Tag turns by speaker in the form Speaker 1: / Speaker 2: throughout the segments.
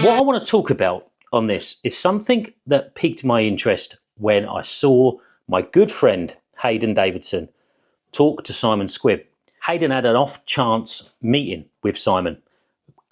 Speaker 1: What I want to talk about on this is something that piqued my interest when I saw my good friend Hayden Davidson talk to Simon Squibb. Hayden had an off-chance meeting with Simon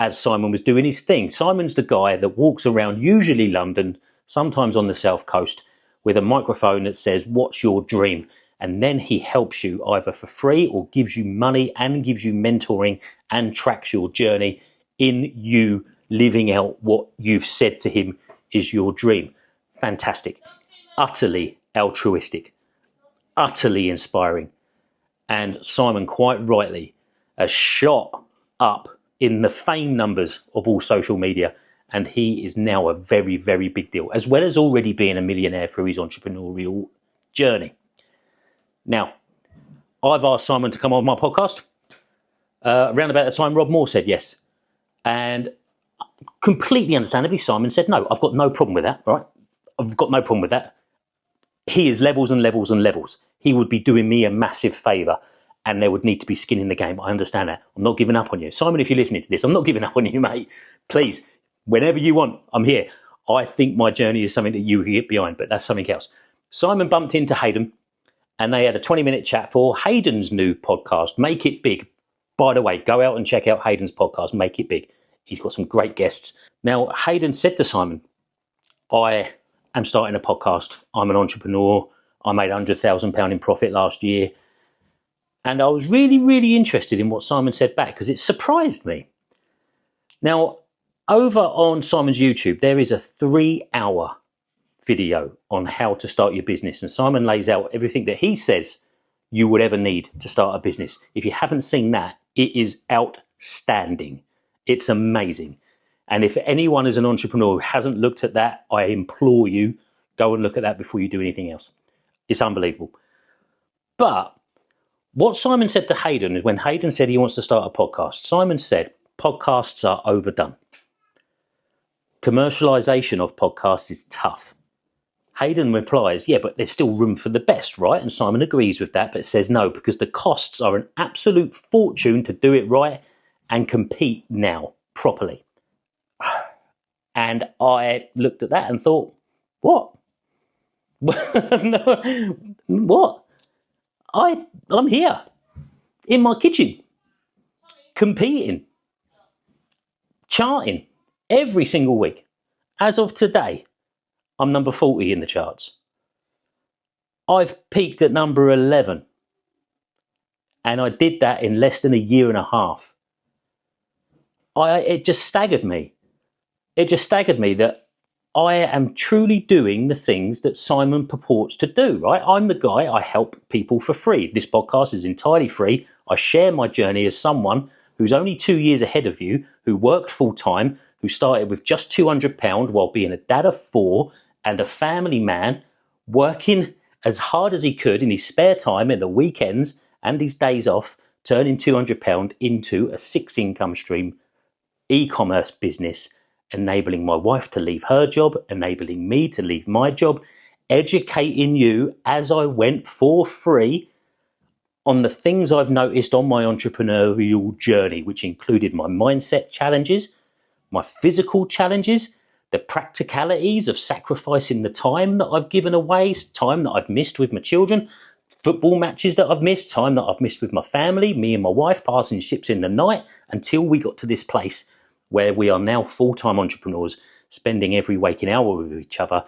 Speaker 1: as Simon was doing his thing. Simon's the guy that walks around, usually London, sometimes on the South Coast, with a microphone that says, "What's your dream?" And then he helps you either for free or gives you money and gives you mentoring and tracks your journey in you living out what you've said to him is your dream. Fantastic. Utterly altruistic. Utterly inspiring. And Simon, quite rightly, has shot up in the fame numbers of all social media. And he is now a very, very big deal, as well as already being a millionaire through his entrepreneurial journey. Now, I've asked Simon to come on my podcast. Around about the time Rob Moore said yes. And completely understandably, Simon said no. I've got no problem with that, right? I've got no problem with that. He is levels and levels and levels. He would be doing me a massive favour and there would need to be skin in the game. I understand that. I'm not giving up on you. Simon, if you're listening to this, I'm not giving up on you, mate. Please, whenever you want, I'm here. I think my journey is something that you can get behind, but that's something else. Simon bumped into Hayden and they had a 20-minute chat for Hayden's new podcast, Make It Big. By the way, go out and check out Hayden's podcast, Make It Big. He's got some great guests. Now, Hayden said to Simon, I am starting a podcast. I'm an entrepreneur. I made £100,000 in profit last year. And I was really, really interested in what Simon said back because it surprised me. Now, over on Simon's YouTube, there is a 3-hour video on how to start your business. And Simon lays out everything that he says you would ever need to start a business. If you haven't seen that, it is outstanding. It's amazing. And if anyone is an entrepreneur who hasn't looked at that, I implore you, go and look at that before you do anything else. It's unbelievable. But what Simon said to Hayden is when Hayden said he wants to start a podcast, Simon said podcasts are overdone. Commercialization of podcasts is tough. Hayden replies, yeah, but there's still room for the best, right? And Simon agrees with that, but says no, because the costs are an absolute fortune to do it right and compete now properly. And I looked at that and thought, what? No, what? I'm here in my kitchen, competing, charting every single week. As of today, I'm number 40 in the charts. I've peaked at number 11. And I did that in less than a year and a half. It just staggered me. It just staggered me that I am truly doing the things that Simon purports to do, right? I'm the guy, I help people for free. This podcast is entirely free. I share my journey as someone who's only 2 years ahead of you, who worked full time, who started with just £200 while being a dad of 4 and a family man, working as hard as he could in his spare time at the weekends and his days off, turning £200 into a 6-income stream e-commerce business, enabling my wife to leave her job, enabling me to leave my job, educating you as I went for free on the things I've noticed on my entrepreneurial journey, which included my mindset challenges, my physical challenges, the practicalities of sacrificing the time that I've given away, time that I've missed with my children, football matches that I've missed, time that I've missed with my family, me and my wife passing ships in the night, until we got to this place where we are now full-time entrepreneurs, spending every waking hour with each other,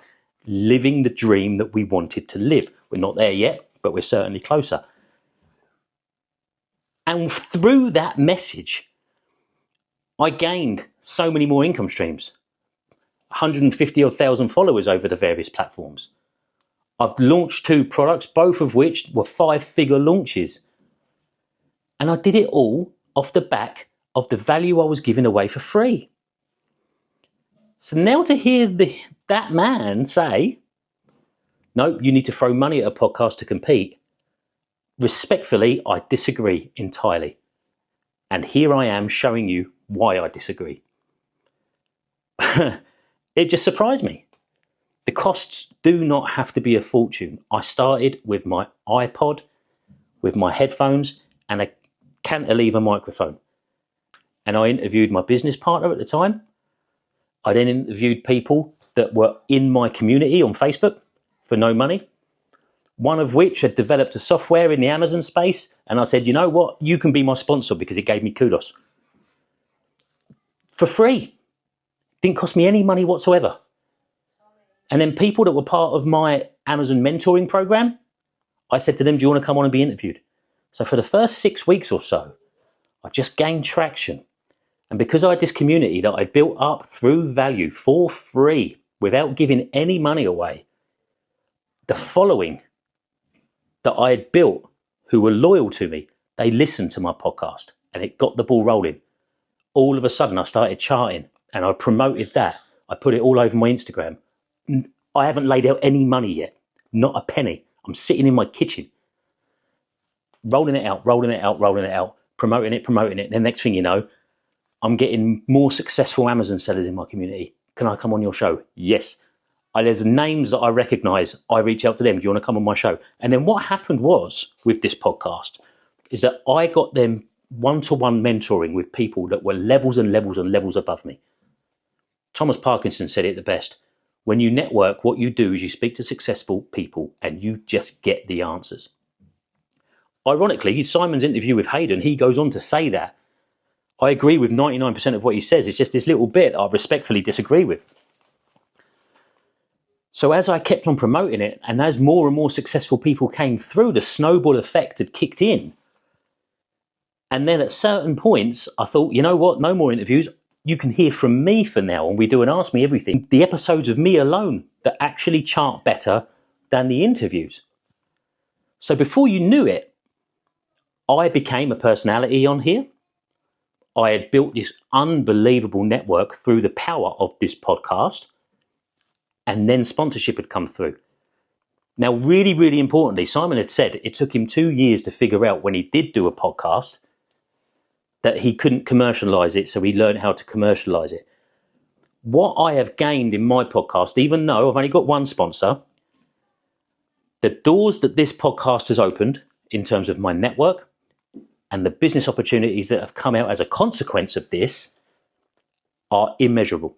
Speaker 1: living the dream that we wanted to live. We're not there yet, but we're certainly closer. And through that message, I gained so many more income streams, 150,000 followers over the various platforms. I've launched 2 products, both of which were 5-figure launches. And I did it all off the back of the value I was giving away for free. So now to hear that man say, no, you need to throw money at a podcast to compete, respectfully, I disagree entirely. And here I am showing you why I disagree. It just surprised me. The costs do not have to be a fortune. I started with my iPod, with my headphones and a cantilever microphone. And I interviewed my business partner at the time. I then interviewed people that were in my community on Facebook for no money, one of which had developed a software in the Amazon space. And I said, you know what? You can be my sponsor, because it gave me kudos. For free. Didn't cost me any money whatsoever. And then people that were part of my Amazon mentoring program, I said to them, do you want to come on and be interviewed? So for the first 6 weeks or so, I just gained traction. And because I had this community that I built up through value for free, without giving any money away, the following that I had built, who were loyal to me, they listened to my podcast, and it got the ball rolling. All of a sudden, I started charting, and I promoted that. I put it all over my Instagram. I haven't laid out any money yet, not a penny. I'm sitting in my kitchen, rolling it out, promoting it. And the next thing you know, I'm getting more successful Amazon sellers in my community. Can I come on your show? Yes. There's names that I recognize. I reach out to them. Do you want to come on my show? And then what happened was, with this podcast, is that I got them one-to-one mentoring with people that were levels and levels and levels above me. Thomas Parkinson said it the best. When you network, what you do is you speak to successful people and you just get the answers. Ironically, Simon's interview with Hayden, he goes on to say that. I agree with 99% of what he says. It's just this little bit I respectfully disagree with. So as I kept on promoting it, and as more and more successful people came through, the snowball effect had kicked in. And then at certain points, I thought, you know what, no more interviews. You can hear from me for now, and we do an Ask Me Everything. The episodes of me alone that actually chart better than the interviews. So before you knew it, I became a personality on here. I had built this unbelievable network through the power of this podcast, and then sponsorship had come through. Now, really, really importantly, Simon had said it took him 2 years to figure out, when he did do a podcast, that he couldn't commercialize it, so he learned how to commercialize it. What I have gained in my podcast, even though I've only got one sponsor, the doors that this podcast has opened in terms of my network and the business opportunities that have come out as a consequence of this are immeasurable.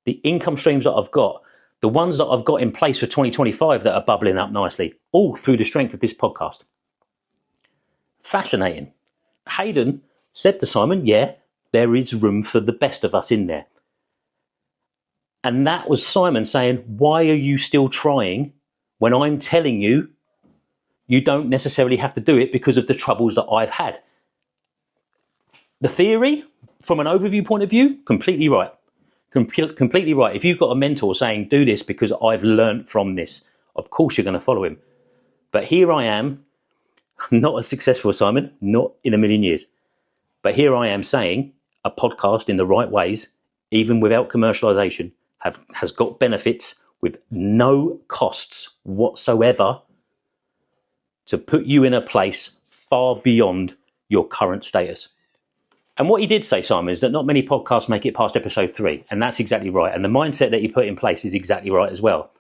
Speaker 1: The income streams that I've got, the ones that I've got in place for 2025 that are bubbling up nicely, all through the strength of this podcast. Fascinating. Hayden said to Simon, yeah, there is room for the best of us in there. And that was Simon saying, why are you still trying when I'm telling you you don't necessarily have to do it because of the troubles that I've had? The theory, from an overview point of view, completely right. Completely right. If you've got a mentor saying, do this because I've learned from this, of course you're going to follow him. But here I am, not as successful as Simon, not in a million years. But here I am saying a podcast in the right ways, even without commercialization, has got benefits with no costs whatsoever to put you in a place far beyond your current status. And what he did say, Simon, is that not many podcasts make it past episode 3. And that's exactly right. And the mindset that he put in place is exactly right as well.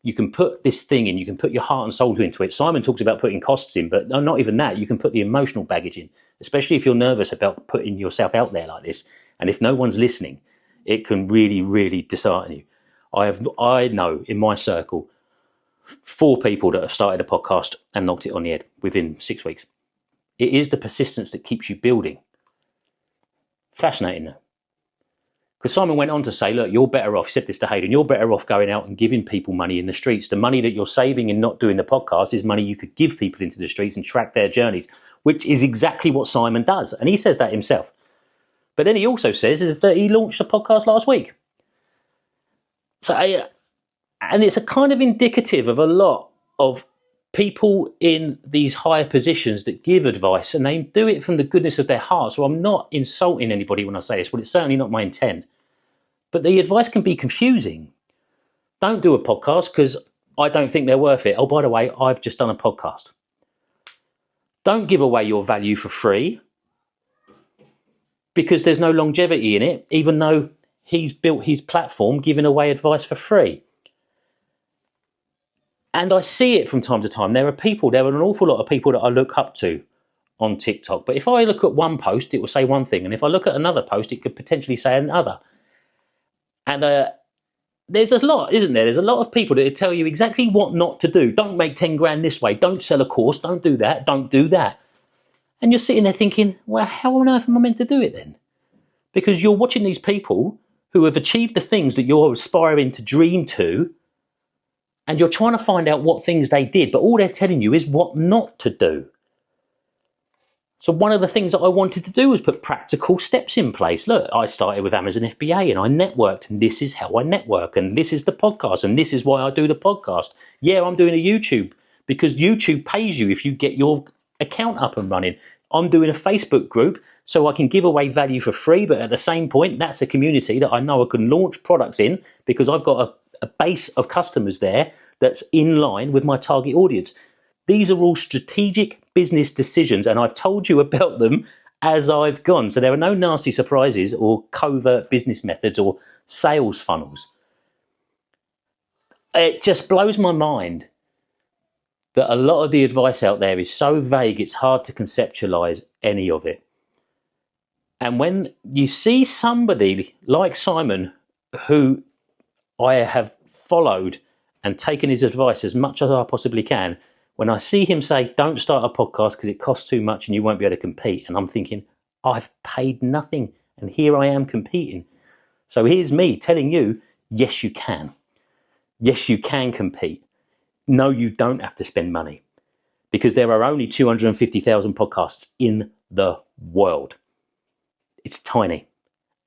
Speaker 1: You can put this thing in, you can put your heart and soul into it. Simon talks about putting costs in, but not even that. You can put the emotional baggage in, especially if you're nervous about putting yourself out there like this. And if no one's listening, it can really, really dishearten you. I know in my circle 4 people that have started a podcast and knocked it on the head within 6 weeks. It is the persistence that keeps you building. Fascinating, though. Because Simon went on to say, look, you're better off, he said this to Hayden, you're better off going out and giving people money in the streets. The money that you're saving and not doing the podcast is money you could give people into the streets and track their journeys, which is exactly what Simon does. And he says that himself. But then he also says is that he launched a podcast last week. So, and it's a kind of indicative of a lot of people in these higher positions that give advice, and they do it from the goodness of their heart. So I'm not insulting anybody when I say this, but it's certainly not my intent. But the advice can be confusing. Don't do a podcast because I don't think they're worth it. Oh, by the way, I've just done a podcast. Don't give away your value for free because there's no longevity in it, even though he's built his platform giving away advice for free. And I see it from time to time. There are an awful lot of people that I look up to on TikTok. But if I look at one post, it will say one thing. And if I look at another post, it could potentially say another. And there's a lot, isn't there? There's a lot of people that tell you exactly what not to do. Don't make 10 grand this way. Don't sell a course. Don't do that. Don't do that. And you're sitting there thinking, well, how on earth am I meant to do it then? Because you're watching these people who have achieved the things that you're aspiring to dream to, and you're trying to find out what things they did, but all they're telling you is what not to do. So one of the things that I wanted to do was put practical steps in place. Look, I started with Amazon FBA and I networked, and this is how I network, and this is the podcast, and this is why I do the podcast. Yeah, I'm doing a YouTube because YouTube pays you if you get your account up and running. I'm doing a Facebook group so I can give away value for free, but at the same point, that's a community that I know I can launch products in because I've got a base of customers there that's in line with my target audience. These are all strategic business decisions, and I've told you about them as I've gone. So there are no nasty surprises or covert business methods or sales funnels. It just blows my mind that a lot of the advice out there is so vague, it's hard to conceptualize any of it. And when you see somebody like Simon, who I have followed and taken his advice as much as I possibly can, when I see him say, don't start a podcast because it costs too much and you won't be able to compete, and I'm thinking, I've paid nothing and here I am competing. So here's me telling you, yes, you can. Yes, you can compete. No, you don't have to spend money because there are only 250,000 podcasts in the world. It's tiny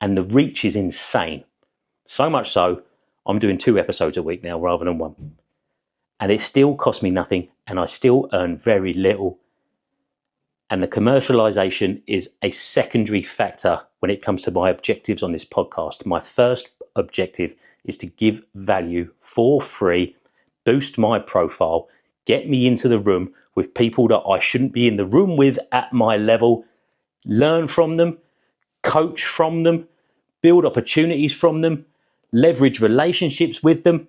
Speaker 1: and the reach is insane. So much so, I'm doing 2 episodes a week now rather than 1. And it still costs me nothing and I still earn very little. And the commercialization is a secondary factor when it comes to my objectives on this podcast. My first objective is to give value for free, boost my profile, get me into the room with people that I shouldn't be in the room with at my level, learn from them, coach from them, build opportunities from them, leverage relationships with them,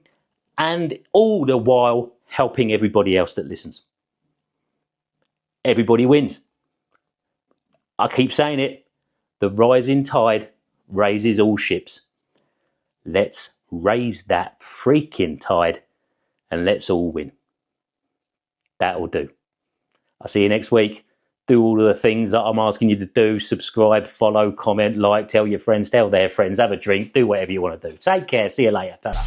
Speaker 1: and all the while helping everybody else that listens. Everybody wins. I keep saying it, the rising tide raises all ships. Let's raise that freaking tide and let's all win. That'll do. I'll see you next week. Do all of the things that I'm asking you to do. Subscribe, follow, comment, like, tell your friends, tell their friends, have a drink, do whatever you want to do. Take care. See you later. Ta-da.